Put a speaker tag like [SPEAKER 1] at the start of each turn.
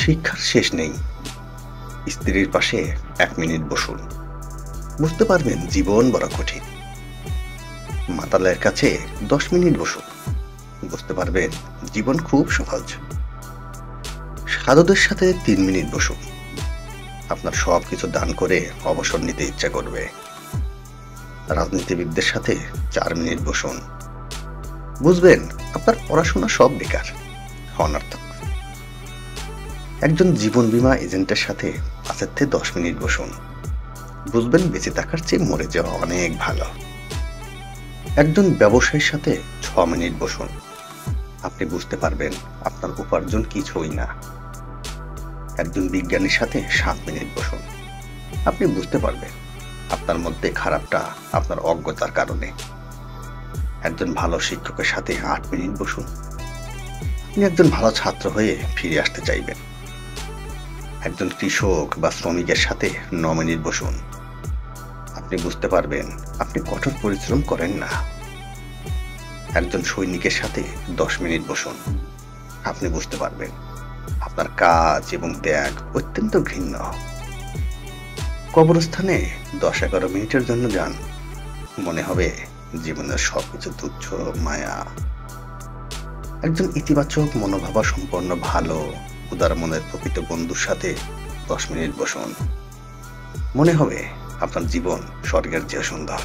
[SPEAKER 1] শিক্ষার শেষ নেই। স্ত্রীর পাশে 1 মিনিট বসুন, বুঝতে পারবেন জীবন বড় কঠিন। মাতালের কাছে 10 মিনিট বসুন, বুঝতে পারবেন জীবন খুব সহজ। সাধুদের সাথে 3 মিনিট বসুন, আপনার সবকিছু দান করে অবসর নিতে ইচ্ছা করবে। রাজনীতিবিদদের সাথে 4 মিনিট বসুন, বুঝবেন আপনার পড়াশোনা সব বেকার, অনর্থক। একজন জীবন বীমা এজেন্টের সাথে 5 থেকে 10 মিনিট বসুন, বুঝবেন বেঁচে থাকার চেয়ে মরে যাওয়া অনেক ভালো। একজন ব্যবসায়ীর সাথে 6 মিনিট বসুন, আপনি বুঝতে পারবেন আপনার উপার্জন কিছুই না। একজন বিজ্ঞানীর সাথে 7 মিনিট বসুন, আপনি বুঝতে পারবেন আপনার মধ্যে খারাপটা আপনার অজ্ঞতার কারণে। একজন ভালো শিক্ষকের সাথে 8 মিনিট বসুন, আপনি একজন ভালো ছাত্র হয়ে ফিরে আসতে চাইবেন। একজন কৃষক বা শ্রমিকের সাথে 9 মিনিট বসুন, আপনি বুঝতে পারবেন আপনি কঠোর পরিশ্রম করেন না। একজন সৈনিকের সাথে 10 মিনিট বসুন, আপনি বুঝতে পারবেন আপনার কাজ এবং ত্যাগ অত্যন্ত ঘৃণ্য। কবরস্থানে 10-11 মিনিটের জন্য যান, মনে হবে জীবনের সবকিছু তুচ্ছ মায়া। একজন ইতিবাচক মনোভাবা সম্পন্ন ভালো উদার মনের প্রকৃত বন্ধুর সাথে 10 মিনিট বসুন, মনে হবে আপনার জীবন স্বর্গের চেয়ে সুন্দর।